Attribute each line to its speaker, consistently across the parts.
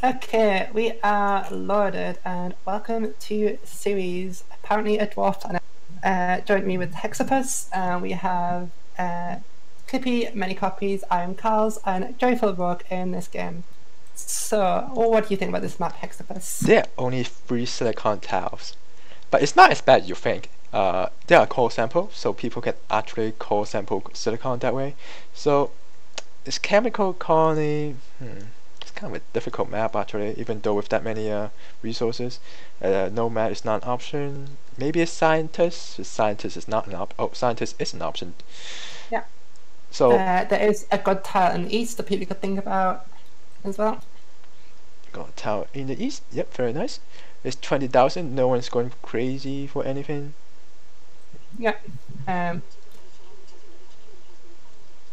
Speaker 1: Okay, we are loaded and welcome to series Apparently a Dwarf Planet. Join me with Hexapus, and we have Clippy, Many Copies, I am Carls, and Joyful Rogue in this game. So, what do you think about this map, Hexapus?
Speaker 2: There are only 3 silicon tiles, but it's not as bad as you think. There are core samples, so people can actually core sample silicon that way. So this chemical colony, it's kind of a difficult map actually, even though with that many resources. Nomad is not an option. Maybe a scientist. A scientist is not an option. Oh, scientist is an option.
Speaker 1: Yeah.
Speaker 2: So
Speaker 1: there is a good tile in the east that people could think about as well.
Speaker 2: got a tower in the east. Yep, very nice. It's 20,000. No one's going crazy for anything.
Speaker 1: Yeah.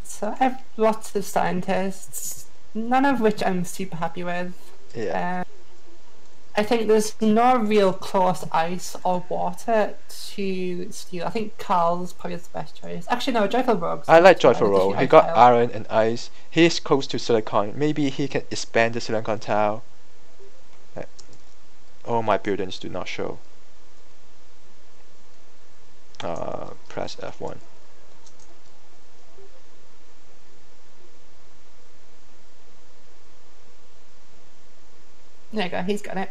Speaker 1: So I have lots of scientists, none of which I'm super happy with.
Speaker 2: Yeah.
Speaker 1: I think there's no real close ice or water to steal. I think Carl's probably the best choice. Actually, no, Joyful Rogue's.
Speaker 2: I like Joyful Rogue. He got
Speaker 1: tile.
Speaker 2: iron and ice. He is close to silicon. Maybe he can expand the silicon tile. All my buildings do not show. Press F1.
Speaker 1: There you go, he's got it.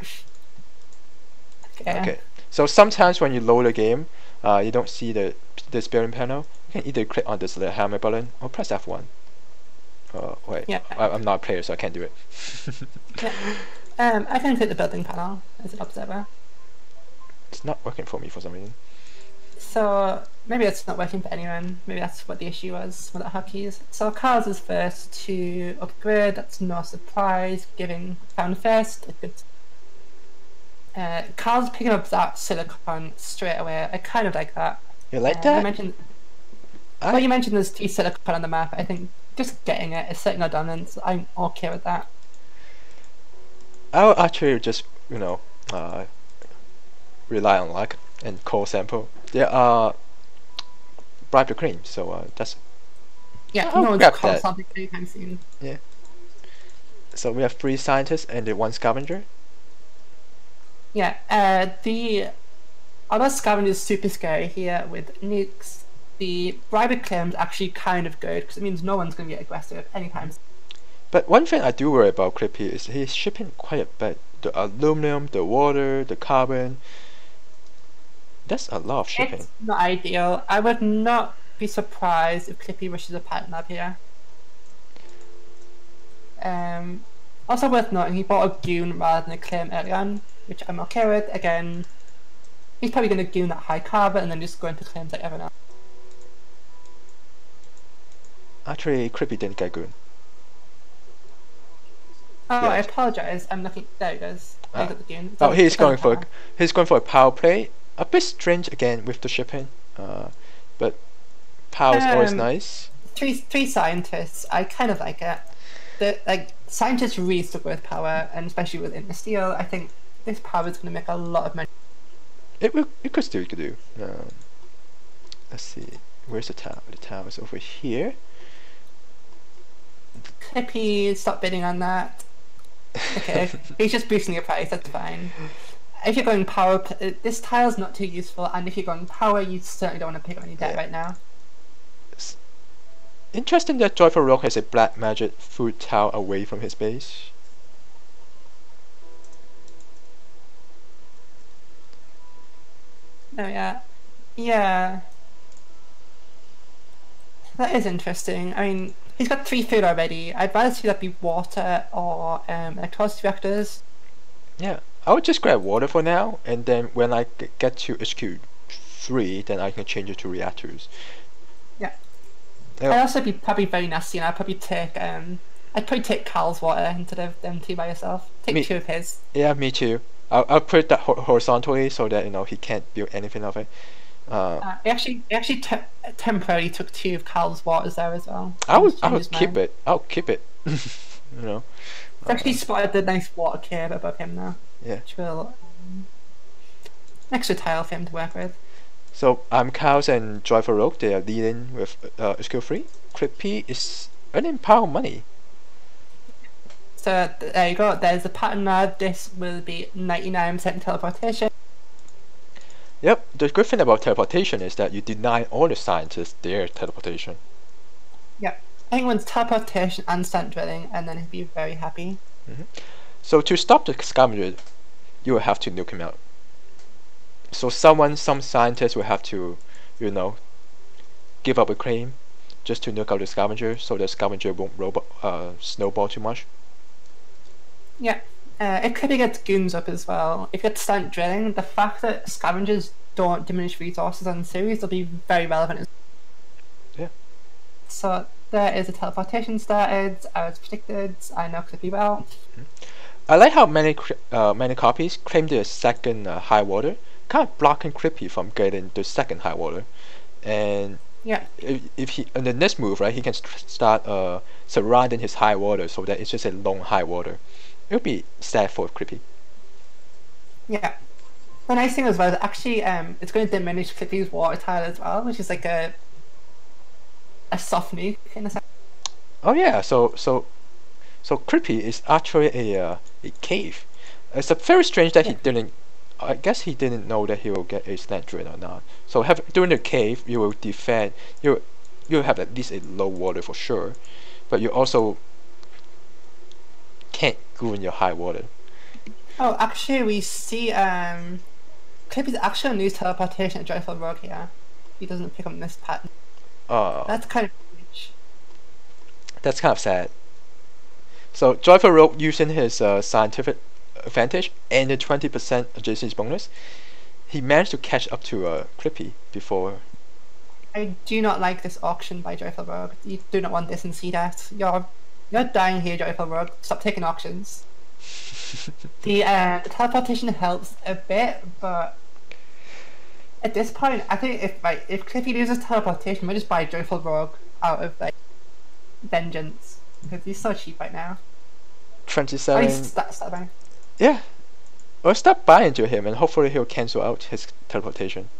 Speaker 2: Okay. So sometimes when you load the game, you don't see this building panel. You can either click on this little hammer button or press F1. Wait,
Speaker 1: yeah.
Speaker 2: I'm not a player, so I can't do it.
Speaker 1: Yeah. I can click the building panel as an observer.
Speaker 2: It's not working for me for some reason.
Speaker 1: So maybe it's not working for anyone. Maybe that's what the issue was with the hotkeys. So Carl's is first to upgrade. That's no surprise. Giving found first. Carl's picking up that silicon straight away. I kind of like that.
Speaker 2: You like that?
Speaker 1: You mentioned there's 2 silicon on the map. I think just getting it is setting a dominance. I'm okay with that.
Speaker 2: I'll actually just rely on luck and core sample. There are bribe the cream, so that's
Speaker 1: yeah.
Speaker 2: I'll
Speaker 1: No one's
Speaker 2: grab
Speaker 1: called
Speaker 2: that.
Speaker 1: something anytime soon.
Speaker 2: Yeah. So we have 3 scientists and the 1 scavenger.
Speaker 1: Yeah. The other scavenger is super scary here with nukes. The bribe claim is actually kind of good because it means no one's going to get aggressive anytime soon.
Speaker 2: But one thing I do worry about Clippy is he's shipping quite a bit. The aluminum, the water, the carbon. That's a lot of shipping.
Speaker 1: It's not ideal. I would not be surprised if Clippy wishes a pattern up here. Also worth noting, he bought a goon rather than a claim early on, which I'm okay with. Again, he's probably going to goon that high carbon and then just go into claims like everyone else.
Speaker 2: Actually, Clippy didn't get good.
Speaker 1: Oh,
Speaker 2: Yeah.
Speaker 1: I apologize. I'm looking. There he goes. I got the goon.
Speaker 2: Oh, he's going for a power play. A bit strange again with the shipping, but power is always nice.
Speaker 1: Three scientists. I kind of like it. Scientists really stuck with power, and especially with Inner Steel. I think this power is going to make a lot of money.
Speaker 2: It could still do. Let's see. Where's the tower? The tower is over here.
Speaker 1: Clippy, stop bidding on that. Okay, he's just boosting your price. That's fine. If you're going power, this tile's not too useful, and if you're going power, you certainly don't want to pick up any debt right now.
Speaker 2: It's interesting that Joyful Rogue has a black magic food tile away from his base.
Speaker 1: Oh yeah. That is interesting. I mean, he's got 3 food already. I'd rather see that be water or electricity reactors.
Speaker 2: Yeah, I would just grab water for now, and then when I get to HQ3, then I can change it to reactors.
Speaker 1: Yeah. I'd also be probably very nasty, and I'd probably take Carl's water instead of them 2 by yourself. Take 2 of his.
Speaker 2: Yeah, me too. I'll put that horizontally so that he can't build anything of it.
Speaker 1: He actually temporarily took 2 of Carl's waters there as well.
Speaker 2: I would keep it. I'll keep it.
Speaker 1: It's actually spotted the nice water cave above him now.
Speaker 2: Yeah.
Speaker 1: Which will extra tile for him to work with.
Speaker 2: So Carls and Joyful Rogue, they are leading with skill 3. Clippy is earning power money.
Speaker 1: So there you go. There's a pattern now. This will be 99% teleportation.
Speaker 2: Yep, the good thing about teleportation is that you deny all the scientists their teleportation.
Speaker 1: Yep. I think once teleportation and stunt drilling, and then he'd be very happy.
Speaker 2: So to stop the scavenger, you will have to nuke him out. So some scientist will have to, you know, give up a claim just to nuke out the scavenger, so the scavenger won't snowball too much.
Speaker 1: Yeah. It could get goons up as well. If you get stunt drilling, the fact that scavengers don't diminish resources on series will be very relevant.
Speaker 2: Yeah.
Speaker 1: So there is a teleportation started, as predicted. I know Clippy well.
Speaker 2: I like how many copies claim their second high water, kind of blocking Clippy from getting the second high water. And
Speaker 1: yeah,
Speaker 2: if he in the next move, right, he can start surrounding his high water so that it's just a long high water. It would be sad for Clippy.
Speaker 1: Yeah. The nice thing as well is actually it's going to diminish Clippy's water tile as well, which is like a soft nuke in a sense.
Speaker 2: Oh yeah, so Clippy is actually a cave. It's very strange that he didn't. I guess he didn't know that he will get a slant drain or not. So during the cave, you will defend. You have at least a low water for sure, but you also can't go in your high water.
Speaker 1: Oh, actually, we see Clippy's actually news teleportation at Joyful Rogue here. He doesn't pick up this pattern. That's kind of huge.
Speaker 2: That's kind of sad. So Joyful Rogue using his scientific advantage and the 20% adjacency bonus, he managed to catch up to Clippy before.
Speaker 1: I do not like this auction by Joyful Rogue. You do not want this in CDAT. You're dying here, Joyful Rogue. Stop taking auctions. The teleportation helps a bit, but at this point, I think if Clippy loses teleportation, we'll just buy Joyful Rogue out of like vengeance because he's so cheap right now.
Speaker 2: 27.
Speaker 1: Stop buying.
Speaker 2: Yeah, or stop buying to him, and hopefully he'll cancel out his teleportation.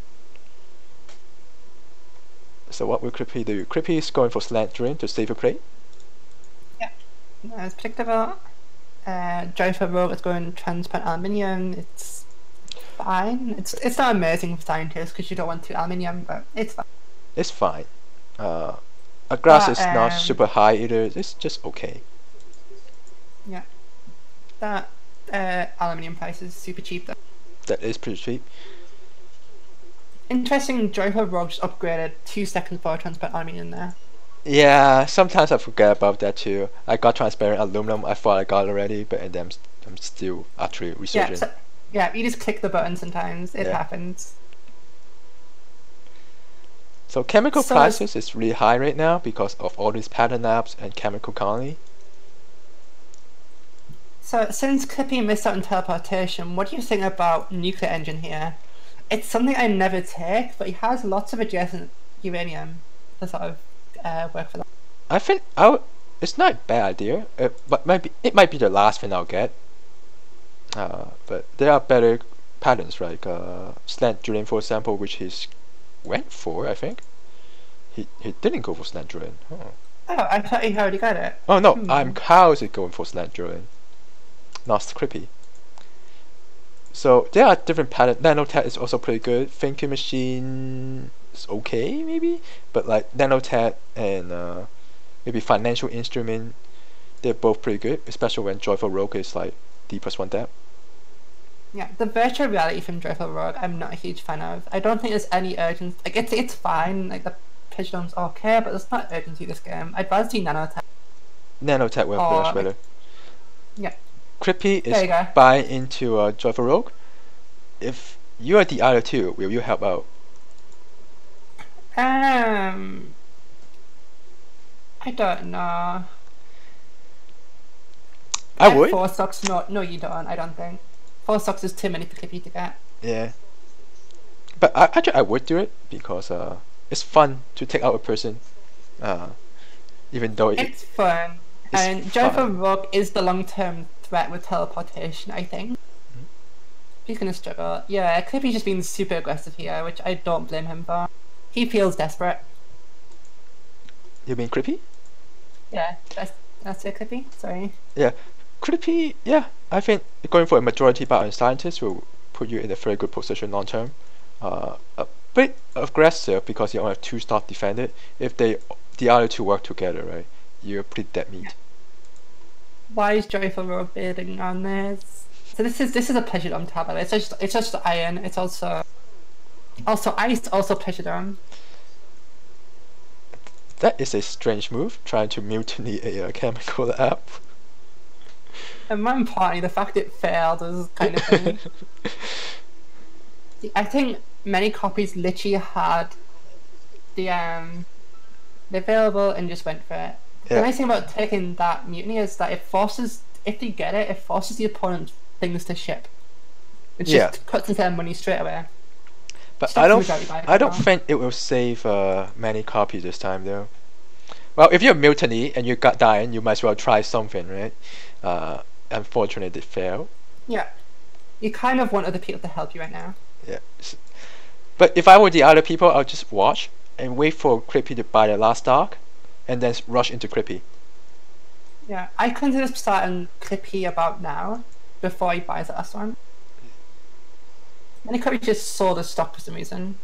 Speaker 2: So what will Clippy do? Clippy is going for slant drain to save a play.
Speaker 1: Yeah, as predictable. Joyful Rogue is going transparent aluminium. It's fine. It's not amazing for scientists because you don't want to aluminium, but it's fine.
Speaker 2: It's fine. A glass is not super high either. It's just okay.
Speaker 1: Yeah, that aluminium price is super cheap though.
Speaker 2: That is pretty cheap.
Speaker 1: Interesting, Joyful Rogue just upgraded 2 seconds for transparent aluminium there.
Speaker 2: Yeah, sometimes I forget about that too. I got transparent aluminum. I thought I got already, but and then I'm still actually researching.
Speaker 1: Yeah, you just click the button sometimes. It happens.
Speaker 2: So chemical prices is really high right now because of all these pattern apps and chemical colony.
Speaker 1: So since Clippy missed out on teleportation, what do you think about nuclear engine here? It's something I never take, but he has lots of adjacent uranium to sort of work for that.
Speaker 2: I think it's not a bad idea, but it might be the last thing I'll get. But there are better patterns like slant drilling, for example, which he's went for. I think he didn't go for slant drilling. Oh,
Speaker 1: I thought he already got it.
Speaker 2: Oh no, how is it going for slant drilling? Not Clippy. So there are different patterns. Nanotech is also pretty good. Thinking machine is okay maybe, but like Nanotech and maybe financial instrument, they're both pretty good, especially when Joyful Rogue is like D+1 depth.
Speaker 1: Yeah, the virtual reality from Joyful Rogue I'm not a huge fan of. I don't think there's any urgency. Like it's fine, like the pitch dome's okay, but there's not urgency this game. I'd rather see Nanotech.
Speaker 2: Nanotech will play much better.
Speaker 1: Yeah.
Speaker 2: Clippy is buying into Joyful Rogue. If you are the other two, will you help out?
Speaker 1: I don't know.
Speaker 2: I would.
Speaker 1: 4 stocks, no you don't, I don't think. 4 stocks is too many for Clippy to get.
Speaker 2: Yeah. But actually I would do it because it's fun to take out a person. Even though
Speaker 1: it's fun. And Joyful Rogue is the long-term threat with teleportation, I think. He's gonna struggle. Yeah, Clippy's just being super aggressive here, which I don't blame him for. He feels desperate.
Speaker 2: You mean Clippy?
Speaker 1: Yeah, that's it, Clippy. Sorry.
Speaker 2: Yeah, Creepy, yeah. I think going for a majority buy on scientist will put you in a very good position long term. A bit aggressive because you only have 2 stock defended. If the other two work together, right, you're pretty dead meat.
Speaker 1: Why is Joyful Rogue bidding on this? So this is a pleasure dome tablet. It's just iron. It's also ice, also pleasure dome.
Speaker 2: That is a strange move, trying to mutiny a chemical app.
Speaker 1: And more importantly, the fact it failed is kind of funny. I think many copies literally had the available and just went for it.
Speaker 2: Yeah.
Speaker 1: The nice thing about taking that mutiny is that if they get it, it forces the opponent's things to ship. It just cuts into their money straight away.
Speaker 2: But I don't think it will save many copies this time though. Well, if you're mutiny and you got dying, you might as well try something, right? Unfortunately, it failed.
Speaker 1: Yeah, you kind of want other people to help you right now.
Speaker 2: Yeah, but if I were the other people, I'll just watch and wait for Creepy to buy the last stock, and then rush into Creepy.
Speaker 1: Yeah, I consider starting Creepy about now, before he buys the last one. And he could have just sold his stock for some reason.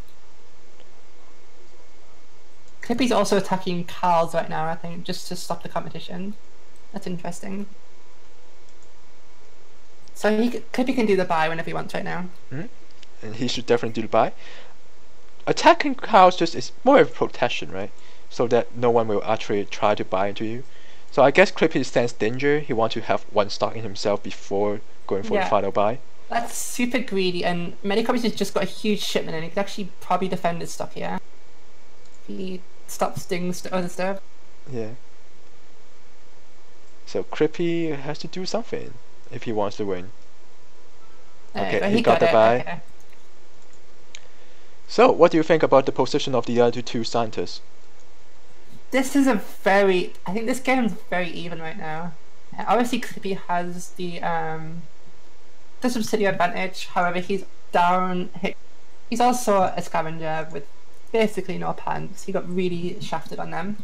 Speaker 1: Clippy's also attacking Carl's right now, I think, just to stop the competition. That's interesting. So Clippy can do the buy whenever he wants right now.
Speaker 2: And he should definitely do the buy. Attacking Carl's just is more of a protection, right? So that no one will actually try to buy into you. So I guess Clippy stands danger. He wants to have 1 stock in himself before going for the final buy.
Speaker 1: That's super greedy, and many copies has just got a huge shipment and he could actually probably defend his stock here. He stops things to other stuff.
Speaker 2: Yeah. So Creepy has to do something if he wants to win. Okay, he got the buy. Okay. So, what do you think about the position of the other two scientists?
Speaker 1: I think this game is very even right now. Obviously, Clippy has the subsidiary advantage. However, he's down. He's also a scavenger with basically no pants. He got really shafted on them.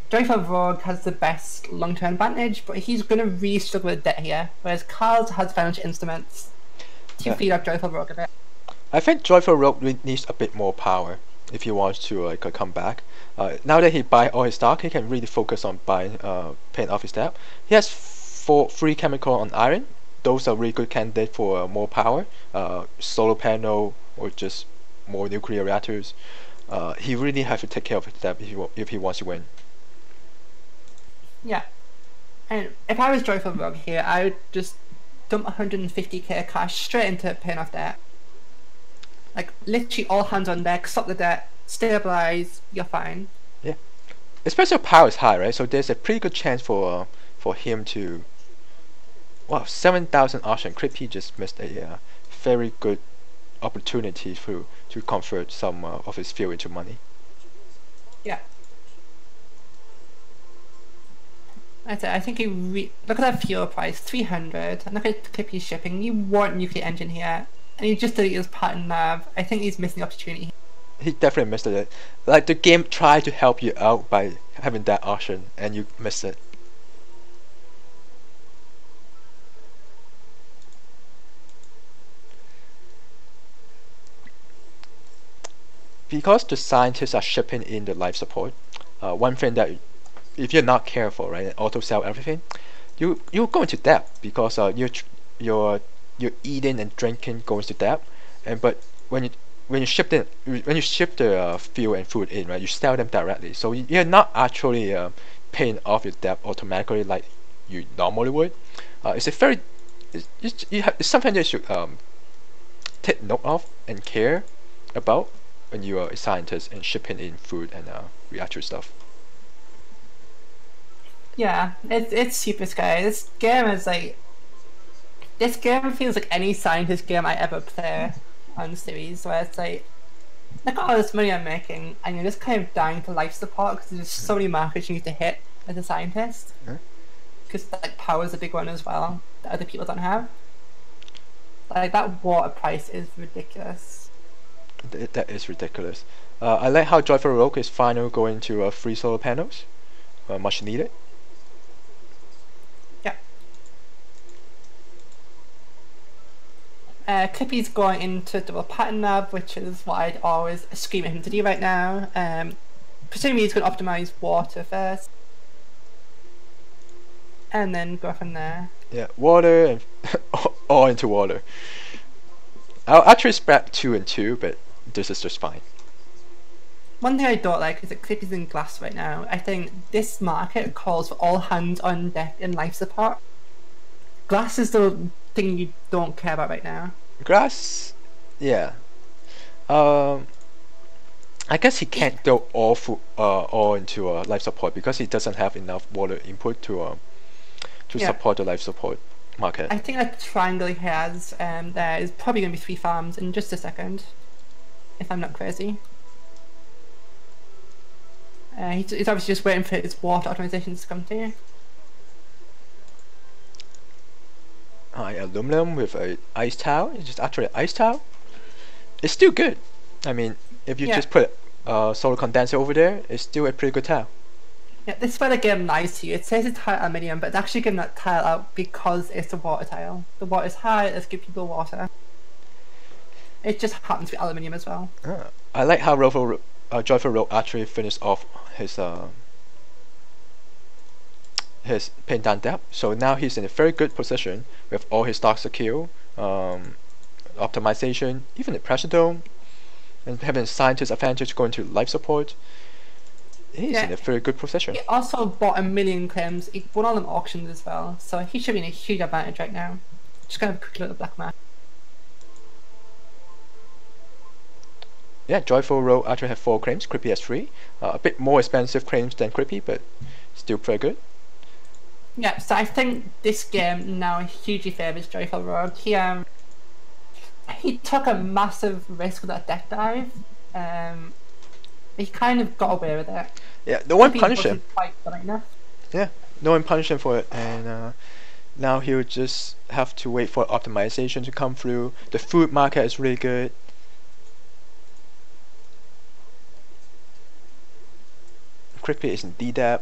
Speaker 1: Joyful Rogue has the best long-term advantage, but he's going to really struggle with debt here. Whereas Carl has financial instruments to feed up Joyful Rogue a bit.
Speaker 2: I think Joyful Rogue needs a bit more power if he wants to come back. Now that he buy all his stock, he can really focus on paying off his debt. He has 3 chemical on iron. Those are really good candidates for more power, solar panel, or just more nuclear reactors. He really has to take care of his debt if he wants to win.
Speaker 1: Yeah, and if I was Joyful Rogue here, I would just dump 150k cash straight into paying off debt. Like, literally all hands on deck, stop the debt, stabilize, you're fine.
Speaker 2: Yeah, especially if power is high, right? So there's a pretty good chance for him to... Wow, 7,000 auction. Creepy just missed a very good opportunity to convert some of his fuel into money.
Speaker 1: Yeah. I think look at that fuel price, 300, and look at Clippy's shipping. You want nuclear engine here, and you just deleted his pattern nav. I think he's missing the opportunity.
Speaker 2: He definitely missed it. Like, the game tried to help you out by having that option, and you missed it. Because the scientists are shipping in the life support, one thing that if you're not careful, right, and auto sell everything, you go into debt because your eating and drinking goes to debt, but when you ship the fuel and food in, right, you sell them directly, so you're not actually paying off your debt automatically like you normally would. It's something that you should take note of and care about when you are a scientist and shipping in food and reactor stuff.
Speaker 1: Yeah, it's super scary. This game feels like any scientist game I ever play on the series, where it's like, look at all this money I'm making, and you're just kind of dying to life support because there's so many markets you need to hit as a scientist. Because like power is a big one as well that other people don't have. Like, that water price is ridiculous.
Speaker 2: That is ridiculous. I like how Joyful Rogue is finally going to 3 solar panels, much needed.
Speaker 1: Yeah. Clippy's going into double pattern nav, which is what I'd always scream at him to do right now. Presumably he's going to optimize water first, and then go from there.
Speaker 2: Yeah, water and all into water. I'll actually spread 2 and 2, but this is just fine.
Speaker 1: One thing I don't like is that Clippy's in glass right now. I think this market calls for all hands on deck in life support. Glass is the thing you don't care about right now.
Speaker 2: Grass, yeah. I guess he can't go all into life support because he doesn't have enough water input to support the life support market.
Speaker 1: I think that triangle he has there is probably going to be 3 farms in just a second, if I'm not crazy. He's obviously just waiting for his water optimizations to come to.
Speaker 2: Aluminum with a ice towel. It's just actually an ice towel. It's still good. I mean, if you just put solar condenser over there, it's still a pretty good tile.
Speaker 1: Yeah, this is where the game lies to you. It says it's high aluminium, but it's actually giving that tile out because it's a water tile. The water is high, let's give people water. It just happens to be aluminium as well.
Speaker 2: I like how Joyful Rogue actually finished off his pin down depth, so now he's in a very good position with all his stocks secure, optimization, even the pressure dome, and having scientist advantage going to life support. He's in a very good position.
Speaker 1: He also bought 1 million claims. He won all them auctions as well, so he should be in a huge advantage right now. Just gonna have a quick look at the black market.
Speaker 2: Yeah, Joyful Rogue actually have 4 claims, Creepy has 3. A bit more expensive claims than Creepy, but still pretty good.
Speaker 1: Yeah, so I think this game now hugely favours Joyful Rogue. He took a massive risk with that deck dive. He kind of got away with it.
Speaker 2: Yeah, no one punished him.
Speaker 1: Yeah,
Speaker 2: no one punished him for it, and now he'll just have to wait for optimization to come through. The food market is really good. Creepy is in D-Dab.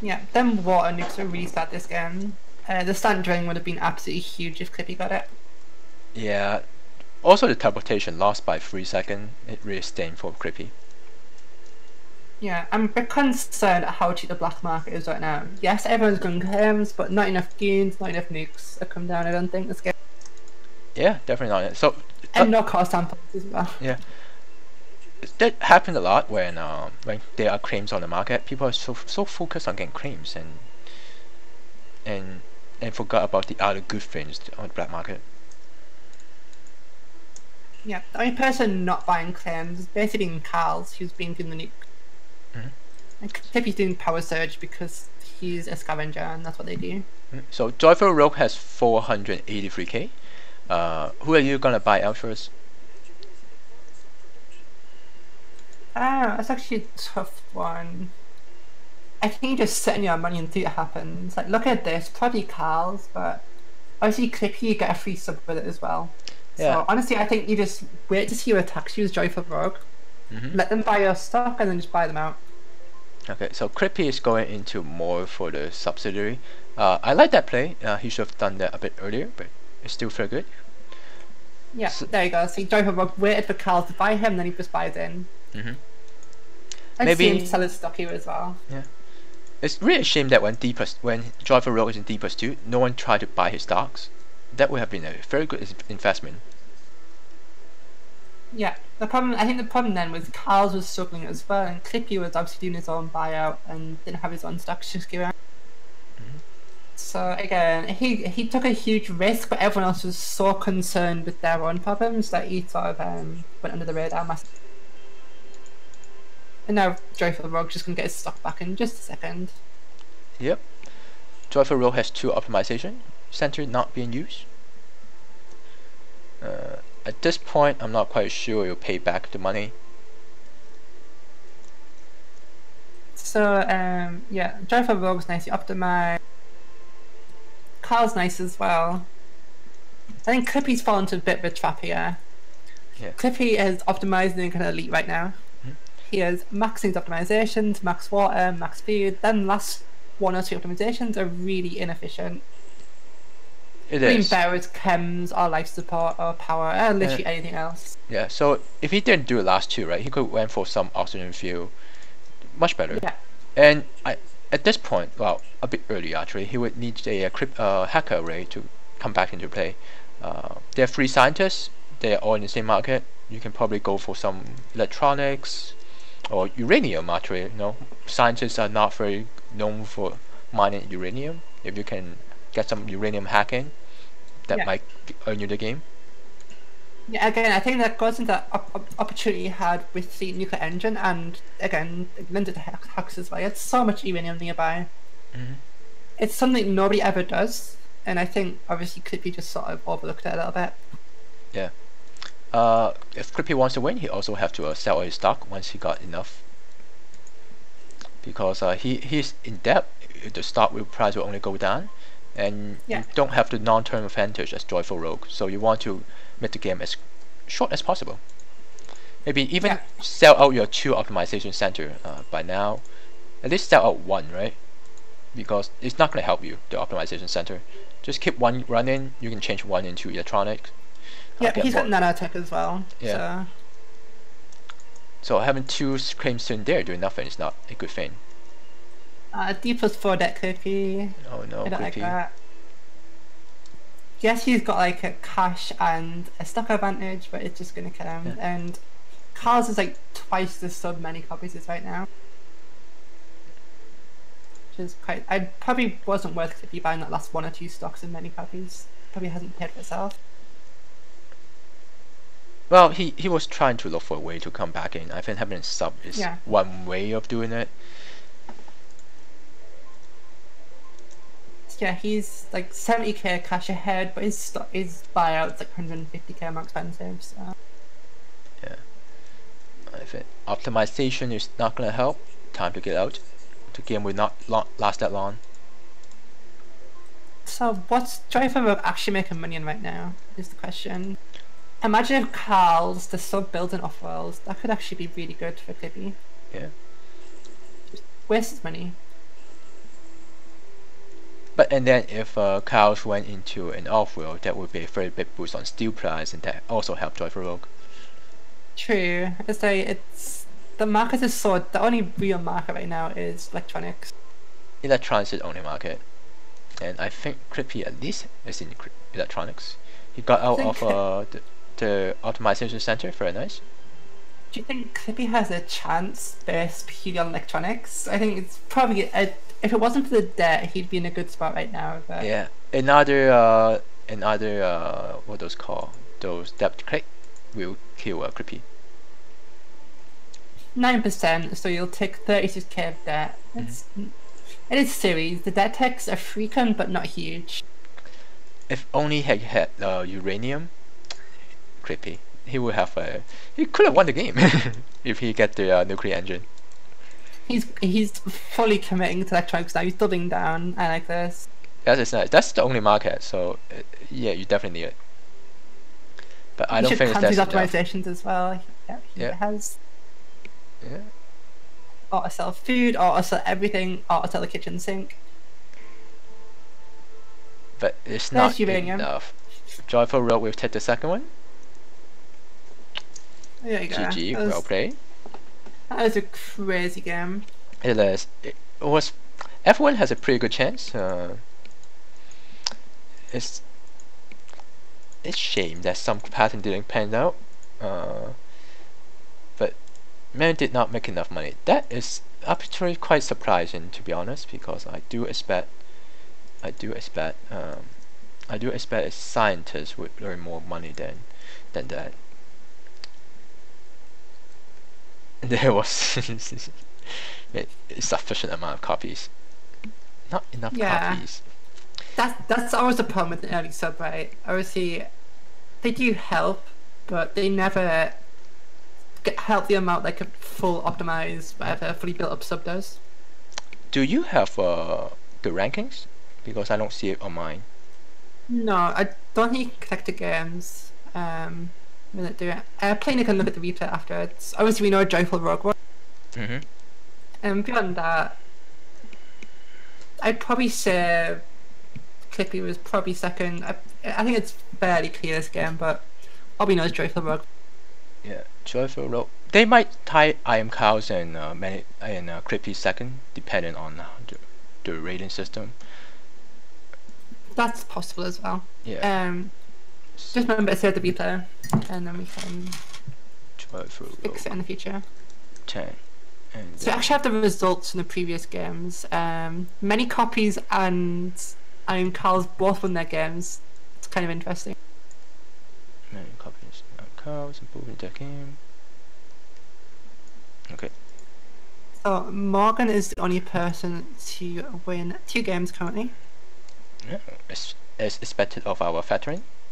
Speaker 1: Yeah, them water nukes would really start this game. The stunt drilling would have been absolutely huge if Clippy got it.
Speaker 2: Yeah. Also the teleportation lost by 3 seconds. It really stained for Creepy.
Speaker 1: Yeah, I'm a bit concerned at how cheap the black market is right now. Yes, everyone's going claims, but not enough goons, not enough nukes have come down, I don't think, this game.
Speaker 2: Yeah, definitely not. So
Speaker 1: and no core samples as well.
Speaker 2: Yeah. That happens a lot when there are claims on the market. People are so focused on getting claims and forgot about the other good things on the black market.
Speaker 1: Yeah, the only person not buying claims is basically being Carl's, who's been doing the nuke. And Clippy's doing power surge because he's a scavenger and that's what they do.
Speaker 2: So Joyful Rogue has 483k. Who are you gonna buy out first?
Speaker 1: That's actually a tough one. I think just setting your money and see what happens. Like, look at this, probably Carl's, but obviously Clippy, you get a free sub with it as well. Yeah. So honestly, I think you just wait to see who attacks you as Joyful Rogue. Let them buy your stock and then just buy them out.
Speaker 2: Okay, so Clippy is going into more for the subsidiary. I like that play. He should have done that a bit earlier, but it's still very good.
Speaker 1: Yeah, so there you go. See, Joyful Rogue waited for Carl to buy him, then he just buys in. I'd see him sell his stock here as well.
Speaker 2: Yeah. It's really a shame that when Joyful Rogue is in D+2, no one tried to buy his stocks. That would have been a very good investment.
Speaker 1: Yeah, I think the problem then was Carl's was struggling as well, and Clippy was obviously doing his own buyout and didn't have his own stocks to go around. So again, he took a huge risk, but everyone else was so concerned with their own problems that he sort of went under the radar massively. And now Joyful Rogue's just gonna get his stock back in just a second.
Speaker 2: Yep. Joyful Rogue has 2 optimization, center not being used. At this point, I'm not quite sure you'll pay back the money.
Speaker 1: So yeah, Joyful Rogue's nicely optimized. Carl's nice as well. I think Clippy's fallen into a bit of a trap here.
Speaker 2: Yeah.
Speaker 1: Clippy is optimizing kind of elite right now. He is maxing his optimizations, max water, max food, then last 1 or 2 optimizations are really inefficient.
Speaker 2: It
Speaker 1: I mean,
Speaker 2: is.
Speaker 1: better with chems or life support or power, literally anything else.
Speaker 2: Yeah, so if he didn't do the last two, right, he could went for some oxygen fuel, much better.
Speaker 1: Yeah.
Speaker 2: And at this point, well, a bit early actually, he would need a hacker array to come back into play. There are three scientists. They are all in the same market. You can probably go for some electronics or uranium. Actually, scientists are not very known for mining uranium. If you can get some uranium hacking, that might earn you the game.
Speaker 1: Yeah, again, I think that goes into that opportunity you had with the nuclear engine, and again, lended to hacks as well. It's so much uranium nearby. It's something nobody ever does, and I think obviously Clippy just sort of overlooked it a little bit.
Speaker 2: Yeah. If Clippy wants to win, he also have to sell all his stock once he got enough, because he's in debt. The stock price will only go down, and you don't have the long-term advantage as Joyful Rogue. So you want to make the game as short as possible. Maybe even sell out your 2 optimization center by now. At least sell out 1, right? Because it's not going to help you, the optimization center. Just keep 1 running. You can change 1 into electronics.
Speaker 1: Yeah, he's got nanotech as well.
Speaker 2: Yeah. So having 2 claims in there doing nothing is not a good thing.
Speaker 1: D+4 deck Clippy.
Speaker 2: Oh no,
Speaker 1: I don't
Speaker 2: Clippy.
Speaker 1: like that. Yes, he's got like a cash and a stock advantage, but it's just gonna kill him. And Carl's is like twice the sub many copies is right now, which is quite. I probably wasn't worth Clippy buying that last 1 or 2 stocks in many copies. Probably hasn't paid for itself.
Speaker 2: Well, he was trying to look for a way to come back in. I think having a sub is one way of doing it.
Speaker 1: Yeah, he's like 70k cash ahead, but his buyout's like 150k more expensive. So.
Speaker 2: Yeah, I think optimization is not gonna help. Time to get out. The game will not last that long.
Speaker 1: So what's Joyful Rogue actually making money on right now? Is the question. Imagine if Carl's the sub builds in Offworld. That could actually be really good for Clippy.
Speaker 2: Yeah.
Speaker 1: Just waste his money.
Speaker 2: But and then if Carl's went into an off-world, that would be a very big boost on steel price, and that also helped Joyful Rogue.
Speaker 1: True. It's like the market is so the only real market right now is electronics.
Speaker 2: Electronics is the only market, and I think Clippy at least is in electronics. He got out of the optimization center. Very nice.
Speaker 1: Do you think Clippy has a chance based purely on electronics? I think it's probably if it wasn't for the debt, he'd be in a good spot right now. But...
Speaker 2: Yeah, another what those called? Those debt click will kill Clippy.
Speaker 1: 9%, so you'll take 36k of debt. It is series. The debt techs are frequent but not huge.
Speaker 2: If only he had uranium, Clippy, he would have he could have won the game if he get the nuclear engine.
Speaker 1: He's fully committing to electronics now. He's doubling down. I like this.
Speaker 2: That is nice. That's the only market, so yeah, you definitely need it. But I don't think that's enough.
Speaker 1: Optimizations as well. He has.
Speaker 2: Yeah.
Speaker 1: Auto sell food, auto sell everything, auto sell the kitchen sink.
Speaker 2: But it's not enough. Joyful Rogue will take the second one.
Speaker 1: There you go.
Speaker 2: GG, well played.
Speaker 1: That was a crazy game.
Speaker 2: It is. It was. Everyone has a pretty good chance. It's shame that some pattern didn't pan out. But man did not make enough money. That is actually quite surprising, to be honest, because I do expect a scientist would earn more money than that. There was a sufficient amount of copies. Not enough copies.
Speaker 1: That's always the problem with the early sub, right? Obviously, they do help, but they never help the amount like a full optimized, whatever, fully built up sub does.
Speaker 2: Do you have the rankings? Because I don't see it on mine.
Speaker 1: No, I don't think you can collect the games. Will it do it? Plainly can look at the replay afterwards. Obviously, we know Joyful Rogue won. And beyond that, I'd probably say Clippy was probably second. I think it's fairly clear this game, but Bobby knows Joyful Rogue.
Speaker 2: Yeah, Joyful Rogue. They might tie I Am Chaos and Clippy second, depending on the rating system.
Speaker 1: That's possible as well.
Speaker 2: Yeah.
Speaker 1: Just remember to say the B player, and then we can fix it in the future.
Speaker 2: 10. And
Speaker 1: so I actually have the results from the previous games. Many copies and Carl's both won their games. It's kind of interesting.
Speaker 2: Many copies and Carl's improving their game. Okay.
Speaker 1: So Morgan is the only person to win 2 games currently.
Speaker 2: Yeah, as expected of our veteran.